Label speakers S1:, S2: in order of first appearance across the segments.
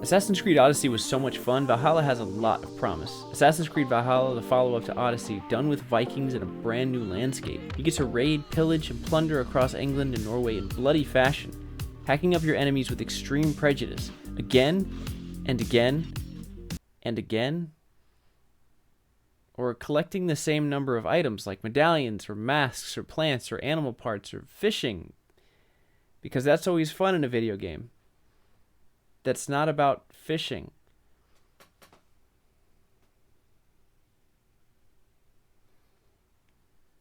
S1: Assassin's Creed Odyssey was so much fun, Valhalla has a lot of promise. Assassin's Creed Valhalla, the follow-up to Odyssey, done with Vikings in a brand new landscape. You get to raid, pillage, and plunder across England and Norway in bloody fashion, hacking up your enemies with extreme prejudice, again and again and again, or collecting the same number of items like medallions or masks or plants or animal parts or fishing, because that's always fun in a video game. That's not about fishing.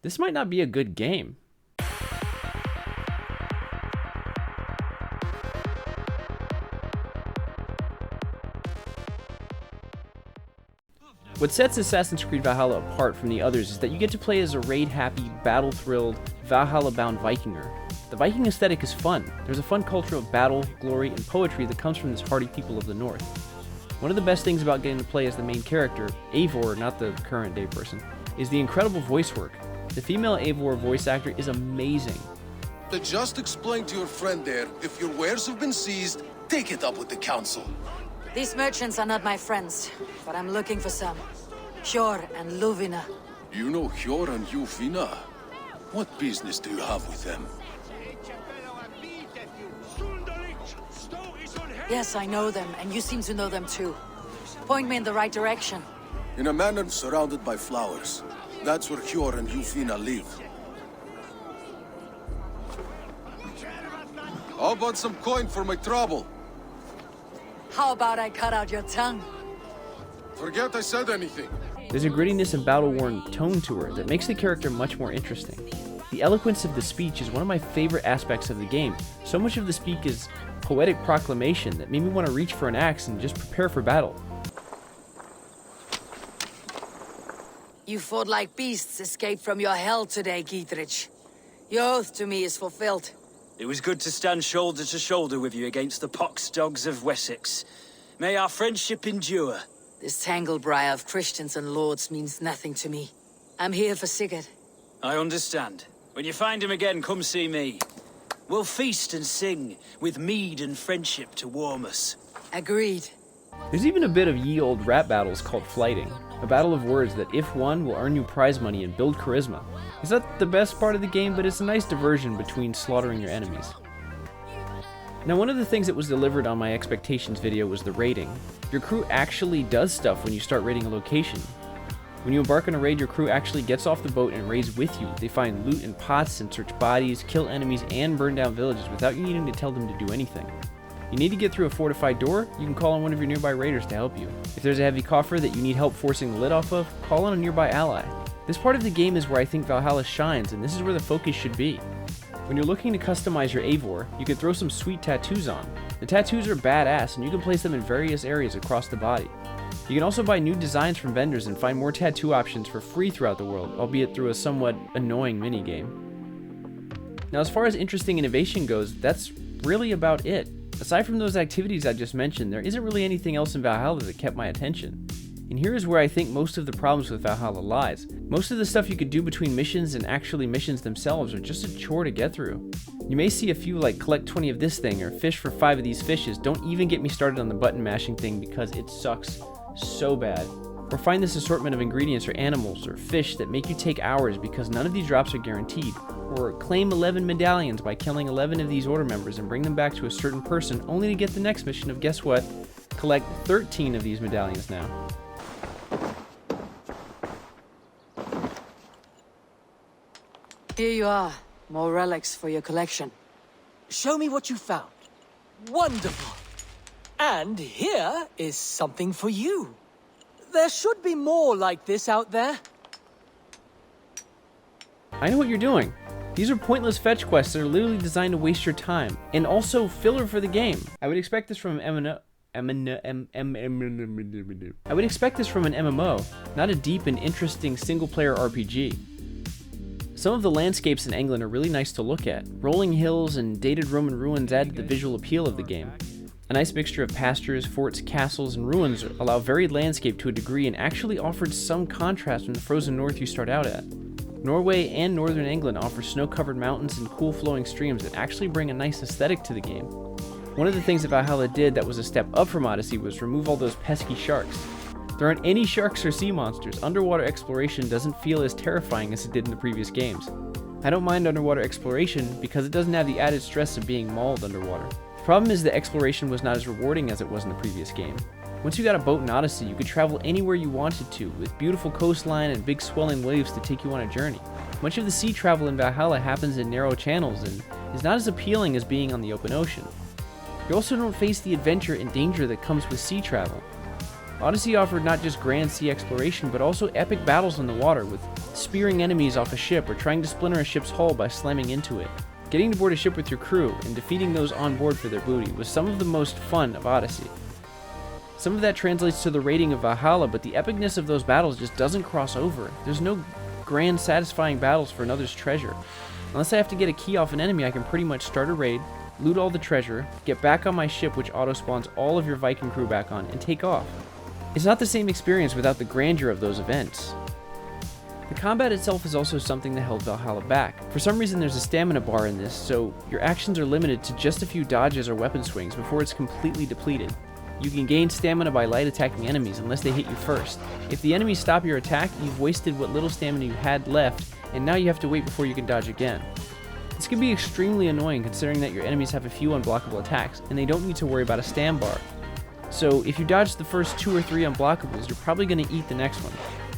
S1: This might not be a good game. What sets Assassin's Creed Valhalla apart from the others is that you get to play as a raid-happy, battle-thrilled, Valhalla-bound Vikinger. The Viking aesthetic is fun. There's a fun culture of battle, glory, and poetry that comes from this hardy people of the North. One of the best things about getting to play as the main character, Eivor, not the current day person, is the incredible voice work. The female Eivor voice actor is amazing.
S2: Just explain to your friend there, if your wares have been seized, take it up with the council.
S3: These merchants are not my friends, but I'm looking for some. Hjor and Luvina.
S2: You know Hjor and Luvina? What business do you have with them?
S3: Yes, I know them, and you seem to know them too. Point me in the right direction.
S2: In a manor surrounded by flowers. That's where Hjor and Luvina live. How about some coin for my trouble?
S3: How about I cut out your tongue?
S2: Forget I said anything.
S1: There's a grittiness and battle-worn tone to her that makes the character much more interesting. The eloquence of the speech is one of my favorite aspects of the game. So much of the speak is poetic proclamation that made me want to reach for an axe and just prepare for battle.
S3: You fought like beasts escaped from your hell today, Gietrich. Your oath to me is fulfilled.
S4: It was good to stand shoulder to shoulder with you against the pox dogs of Wessex. May our friendship endure.
S3: This tanglebriar of Christians and lords means nothing to me. I'm here for Sigurd.
S4: I understand. When you find him again, come see me. We'll feast and sing, with mead and friendship to warm us.
S3: Agreed.
S1: There's even a bit of ye old rap battles called flighting, a battle of words that if won will earn you prize money and build charisma. It's not the best part of the game, but it's a nice diversion between slaughtering your enemies. Now, one of the things that was delivered on my expectations video was the raiding. Your crew actually does stuff when you start raiding a location. When you embark on a raid, your crew actually gets off the boat and raids with you. They find loot in pots and search bodies, kill enemies, and burn down villages without you needing to tell them to do anything. You need to get through a fortified door, you can call on one of your nearby raiders to help you. If there's a heavy coffer that you need help forcing the lid off of, call on a nearby ally. This part of the game is where I think Valhalla shines, and this is where the focus should be. When you're looking to customize your Eivor, you can throw some sweet tattoos on. The tattoos are badass, and you can place them in various areas across the body. You can also buy new designs from vendors and find more tattoo options for free throughout the world, albeit through a somewhat annoying minigame. Now, as far as interesting innovation goes, that's really about it. Aside from those activities I just mentioned, there isn't really anything else in Valhalla that kept my attention. And here is where I think most of the problems with Valhalla lies. Most of the stuff you could do between missions and actually missions themselves are just a chore to get through. You may see a few like collect 20 of this thing or fish for 5 of these fishes. Don't even get me started on the button mashing thing because it sucks so bad. Or find this assortment of ingredients or animals or fish that make you take hours because none of these drops are guaranteed. Or claim 11 medallions by killing 11 of these order members and bring them back to a certain person only to get the next mission of guess what? Collect 13 of these medallions now.
S3: Here you are. More relics for your collection.
S5: Show me what you found. Wonderful. And here is something for you. There should be more like this out there.
S1: I know what you're doing. These are pointless fetch quests that are literally designed to waste your time, and also filler for the game. I would expect this from an MMO, not a deep and interesting single-player RPG. Some of the landscapes in England are really nice to look at. Rolling hills and dated Roman ruins add to the visual appeal of the game. A nice mixture of pastures, forts, castles, and ruins allow varied landscape to a degree and actually offered some contrast from the frozen north you start out at. Norway and northern England offer snow-covered mountains and cool flowing streams that actually bring a nice aesthetic to the game. One of the things that Valhalla did that was a step up from Odyssey was remove all those pesky sharks. There aren't any sharks or sea monsters. Underwater exploration doesn't feel as terrifying as it did in the previous games. I don't mind underwater exploration because it doesn't have the added stress of being mauled underwater. The problem is that exploration was not as rewarding as it was in the previous game. Once you got a boat in Odyssey, you could travel anywhere you wanted to, with beautiful coastline and big swelling waves to take you on a journey. Much of the sea travel in Valhalla happens in narrow channels and is not as appealing as being on the open ocean. You also don't face the adventure and danger that comes with sea travel. Odyssey offered not just grand sea exploration, but also epic battles on the water, with spearing enemies off a ship or trying to splinter a ship's hull by slamming into it. Getting to board a ship with your crew and defeating those on board for their booty was some of the most fun of Odyssey. Some of that translates to the rating of Valhalla, but the epicness of those battles just doesn't cross over. There's no grand satisfying battles for another's treasure. Unless I have to get a key off an enemy, I can pretty much start a raid, loot all the treasure, get back on my ship which auto-spawns all of your Viking crew back on, and take off. It's not the same experience without the grandeur of those events. The combat itself is also something that held Valhalla back. For some reason there's a stamina bar in this, so your actions are limited to just a few dodges or weapon swings before it's completely depleted. You can gain stamina by light attacking enemies unless they hit you first. If the enemies stop your attack, you've wasted what little stamina you had left, and now you have to wait before you can dodge again. This can be extremely annoying considering that your enemies have a few unblockable attacks, and they don't need to worry about a stam bar. So if you dodge the first 2 or 3 unblockables, you're probably going to eat the next one.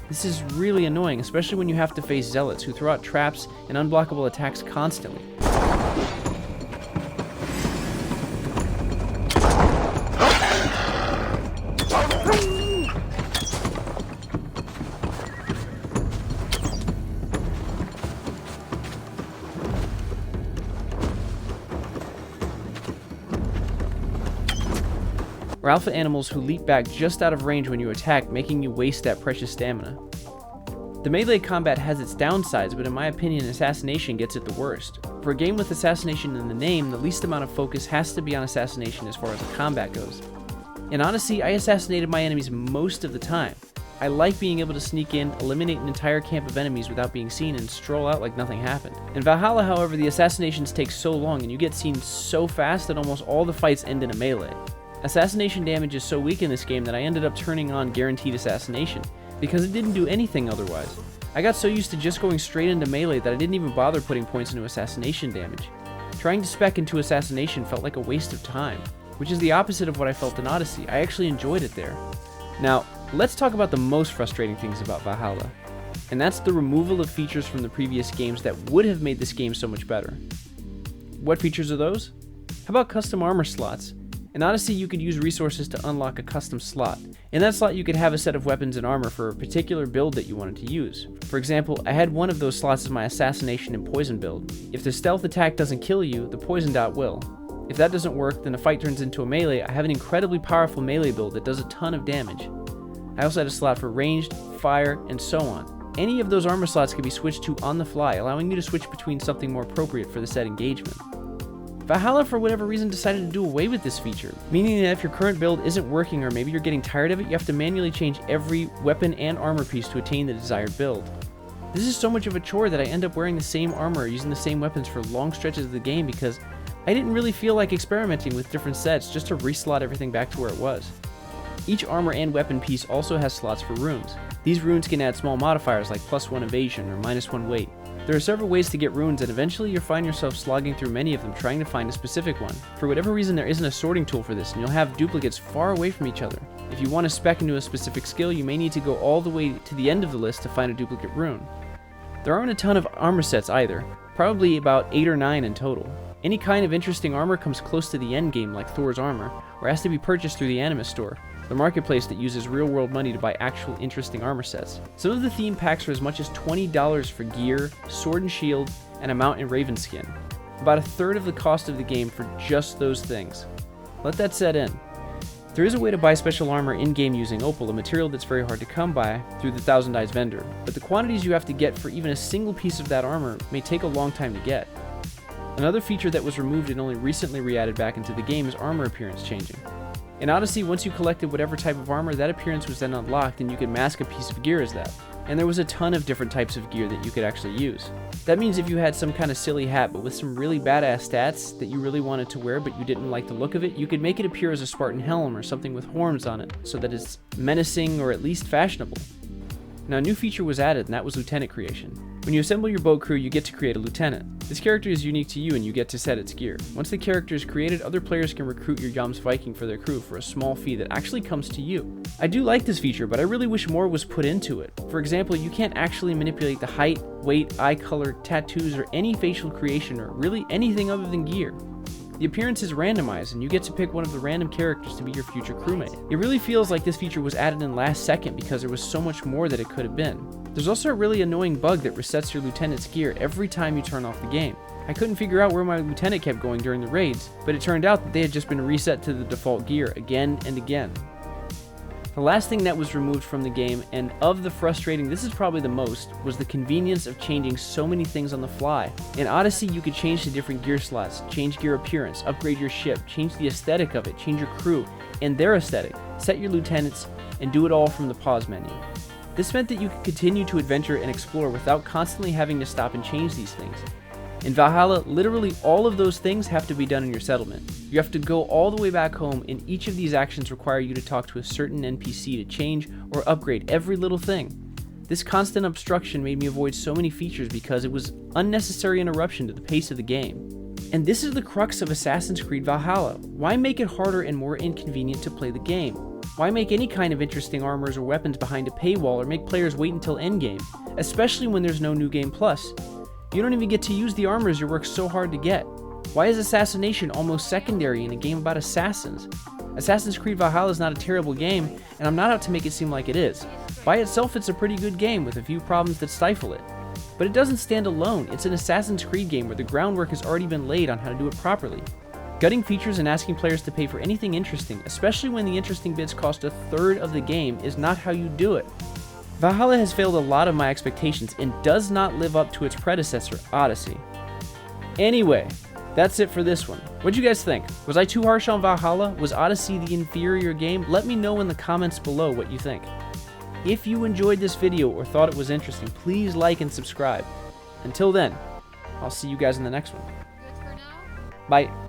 S1: This is really annoying, especially when you have to face zealots who throw out traps and unblockable attacks constantly. Or alpha animals who leap back just out of range when you attack, making you waste that precious stamina. The melee combat has its downsides, but in my opinion, Assassination gets it the worst. For a game with Assassination in the name, the least amount of focus has to be on Assassination as far as the combat goes. In Odyssey, I assassinated my enemies most of the time. I like being able to sneak in, eliminate an entire camp of enemies without being seen, and stroll out like nothing happened. In Valhalla, however, the assassinations take so long and you get seen so fast that almost all the fights end in a melee. Assassination damage is so weak in this game that I ended up turning on Guaranteed Assassination, because it didn't do anything otherwise. I got so used to just going straight into melee that I didn't even bother putting points into assassination damage. Trying to spec into assassination felt like a waste of time, which is the opposite of what I felt in Odyssey. I actually enjoyed it there. Now, let's talk about the most frustrating things about Valhalla, and that's the removal of features from the previous games that would have made this game so much better. What features are those? How about custom armor slots? In Odyssey, you could use resources to unlock a custom slot. In that slot, you could have a set of weapons and armor for a particular build that you wanted to use. For example, I had one of those slots as my Assassination and Poison build. If the stealth attack doesn't kill you, the Poison dot will. If that doesn't work, then the fight turns into a melee. I have an incredibly powerful melee build that does a ton of damage. I also had a slot for ranged, fire, and so on. Any of those armor slots can be switched to on the fly, allowing you to switch between something more appropriate for the set engagement. Valhalla, for whatever reason, decided to do away with this feature, meaning that if your current build isn't working or maybe you're getting tired of it, you have to manually change every weapon and armor piece to attain the desired build. This is so much of a chore that I end up wearing the same armor or using the same weapons for long stretches of the game because I didn't really feel like experimenting with different sets just to reslot everything back to where it was. Each armor and weapon piece also has slots for runes. These runes can add small modifiers like +1 evasion or -1 weight. There are several ways to get runes, and eventually you'll find yourself slogging through many of them trying to find a specific one. For whatever reason, there isn't a sorting tool for this, and you'll have duplicates far away from each other. If you want to spec into a specific skill, you may need to go all the way to the end of the list to find a duplicate rune. There aren't a ton of armor sets either, probably about 8 or 9 in total. Any kind of interesting armor comes close to the end game like Thor's armor, or has to be purchased through the Animus store, the marketplace that uses real-world money to buy actual interesting armor sets. Some of the theme packs are as much as $20 for gear, sword and shield, and a mount and raven skin. About a third of the cost of the game for just those things. Let that set in. There is a way to buy special armor in-game using opal, a material that's very hard to come by through the Thousand Eyes vendor, but the quantities you have to get for even a single piece of that armor may take a long time to get. Another feature that was removed and only recently re-added back into the game is armor appearance changing. In Odyssey, once you collected whatever type of armor, that appearance was then unlocked and you could mask a piece of gear as that. And there was a ton of different types of gear that you could actually use. That means if you had some kind of silly hat but with some really badass stats that you really wanted to wear but you didn't like the look of it, you could make it appear as a Spartan helm or something with horns on it, so that it's menacing or at least fashionable. Now, a new feature was added, and that was lieutenant creation. When you assemble your boat crew, you get to create a lieutenant. This character is unique to you and you get to set its gear. Once the character is created, other players can recruit your Yams Viking for their crew for a small fee that actually comes to you. I do like this feature, but I really wish more was put into it. For example, you can't actually manipulate the height, weight, eye color, tattoos, or any facial creation, or really anything other than gear. The appearance is randomized, and you get to pick one of the random characters to be your future crewmate. It really feels like this feature was added in last second because there was so much more that it could have been. There's also a really annoying bug that resets your lieutenant's gear every time you turn off the game. I couldn't figure out where my lieutenant kept going during the raids, but it turned out that they had just been reset to the default gear again and again. The last thing that was removed from the game, and of the frustrating, this is probably the most, was the convenience of changing so many things on the fly. In Odyssey, you could change the different gear slots, change gear appearance, upgrade your ship, change the aesthetic of it, change your crew, and their aesthetic, set your lieutenants, and do it all from the pause menu. This meant that you could continue to adventure and explore without constantly having to stop and change these things. In Valhalla, literally all of those things have to be done in your settlement. You have to go all the way back home, and each of these actions require you to talk to a certain NPC to change or upgrade every little thing. This constant obstruction made me avoid so many features because it was unnecessary interruption to the pace of the game. And this is the crux of Assassin's Creed Valhalla. Why make it harder and more inconvenient to play the game? Why make any kind of interesting armors or weapons behind a paywall or make players wait until endgame, especially when there's no New Game Plus? You don't even get to use the armors you worked so hard to get. Why is Assassination almost secondary in a game about assassins? Assassin's Creed Valhalla is not a terrible game, and I'm not out to make it seem like it is. By itself, it's a pretty good game with a few problems that stifle it. But it doesn't stand alone. It's an Assassin's Creed game where the groundwork has already been laid on how to do it properly. Gutting features and asking players to pay for anything interesting, especially when the interesting bits cost a third of the game, is not how you do it. Valhalla has failed a lot of my expectations and does not live up to its predecessor, Odyssey. Anyway, that's it for this one. What'd you guys think? Was I too harsh on Valhalla? Was Odyssey the inferior game? Let me know in the comments below what you think. If you enjoyed this video or thought it was interesting, please like and subscribe. Until then, I'll see you guys in the next one. Bye.